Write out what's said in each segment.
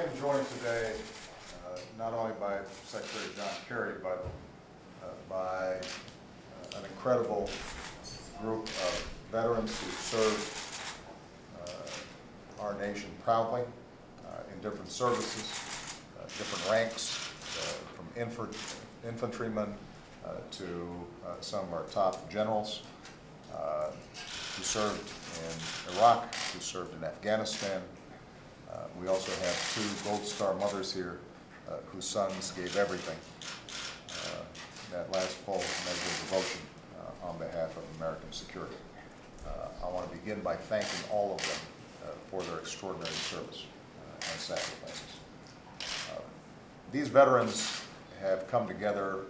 am joined today not only by Secretary John Kerry, but by an incredible group of veterans who served our nation proudly in different services, different ranks, from infantrymen to some of our top generals who served in Iraq, who served in Afghanistan. We also have two Gold Star mothers here whose sons gave everything that last full measure of devotion on behalf of American security. I want to begin by thanking all of them for their extraordinary service and sacrifices. These veterans have come together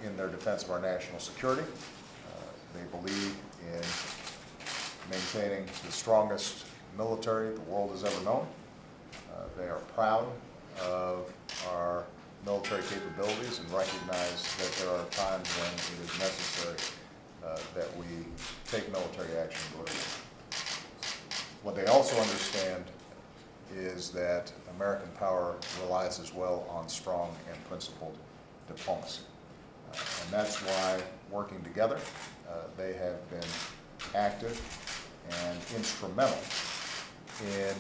in their defense of our national security. They believe in maintaining the strongest military the world has ever known. They are proud of our military capabilities and recognize that there are times when it is necessary that we take military action to go to war. What they also understand is that American power relies as well on strong and principled diplomacy. And that's why, working together, they have been active and instrumental in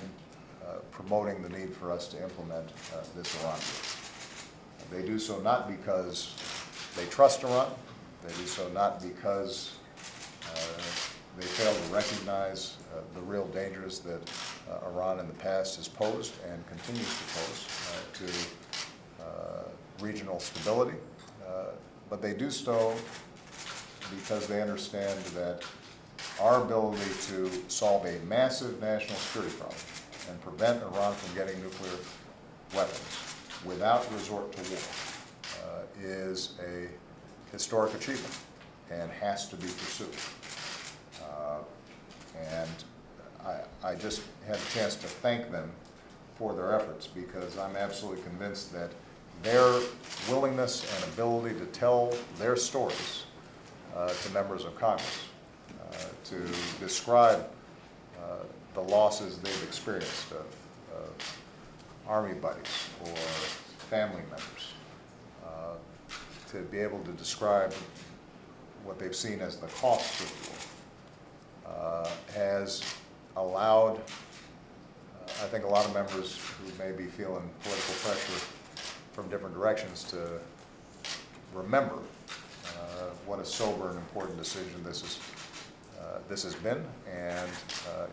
promoting the need for us to implement this Iran deal. They do so not because they trust Iran. They do so not because they fail to recognize the real dangers that Iran in the past has posed and continues to pose to regional stability. But they do so because they understand that our ability to solve a massive national security problem and prevent Iran from getting nuclear weapons without resort to war is a historic achievement and has to be pursued. And I just had a chance to thank them for their efforts, because I'm absolutely convinced that their willingness and ability to tell their stories to members of Congress, to describe the losses they've experienced of Army buddies or family members, to be able to describe what they've seen as the cost of war, has allowed, I think, a lot of members who may be feeling political pressure from different directions to remember what a sober and important decision this has been, and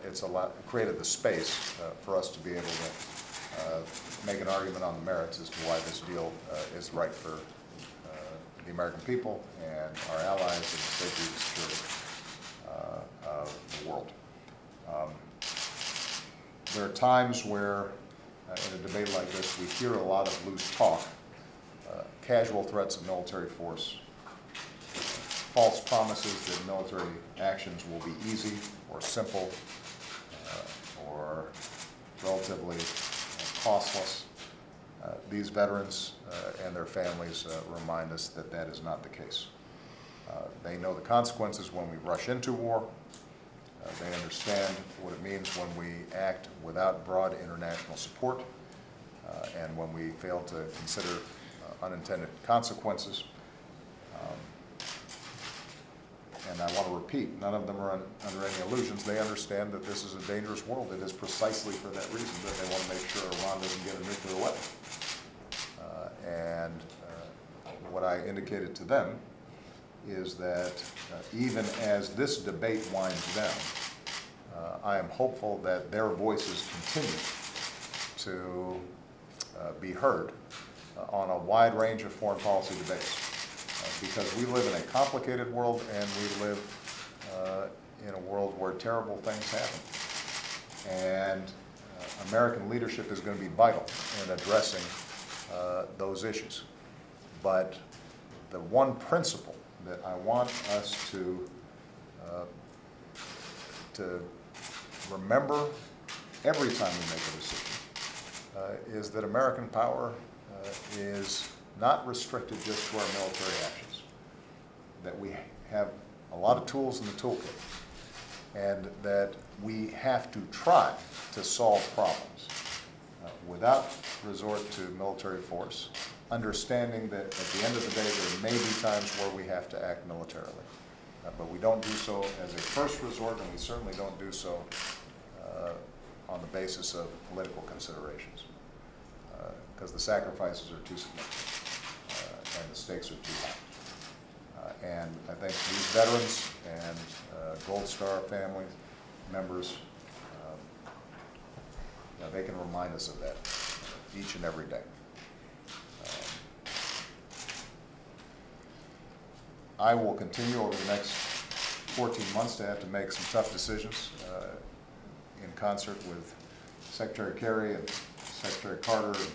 it's created the space for us to be able to make an argument on the merits as to why this deal is right for the American people and our allies and the safety and security of the world. There are times where in a debate like this we hear a lot of loose talk, casual threats of military force, false promises that military actions will be easy or simple or relatively costless. These veterans and their families remind us that that is not the case. They know the consequences when we rush into war. They understand what it means when we act without broad international support and when we fail to consider unintended consequences. And I want to repeat, none of them are under any illusions. They understand that this is a dangerous world. It is precisely for that reason that they want to make sure Iran doesn't get a nuclear weapon. And what I indicated to them is that even as this debate winds down, I am hopeful that their voices continue to be heard on a wide range of foreign policy debates. Because we live in a complicated world, and we live in a world where terrible things happen. And American leadership is going to be vital in addressing those issues. But the one principle that I want us to remember every time we make a decision is that American power is not restricted just to our military actions, that we have a lot of tools in the toolkit, and that we have to try to solve problems without resort to military force, understanding that at the end of the day there may be times where we have to act militarily. But we don't do so as a first resort, and we certainly don't do so on the basis of political considerations, because the sacrifices are too significant and the stakes are too high. And I think these veterans and Gold Star family members, they can remind us of that each and every day. I will continue over the next 14 months to have to make some tough decisions in concert with Secretary Kerry and Secretary Carter and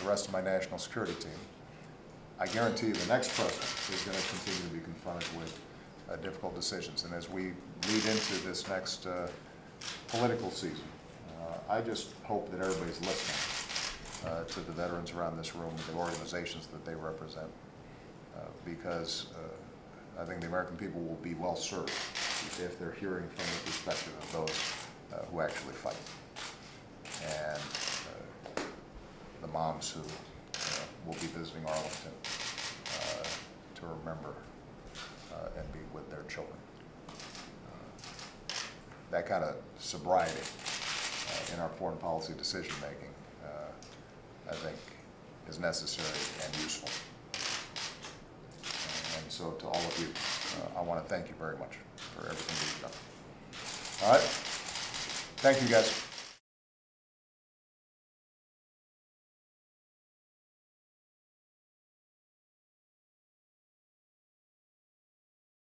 the rest of my national security team. I guarantee you the next president is going to continue to be confronted with difficult decisions. And as we lead into this next political season, I just hope that everybody's listening to the veterans around this room, the organizations that they represent, because I think the American people will be well served if they're hearing from the perspective of those who actually fight. And the moms who will be visiting Arlington to remember and be with their children. That kind of sobriety in our foreign policy decision making, I think, is necessary and useful. And so to all of you, I want to thank you very much for everything that you've done. All right? Thank you, guys.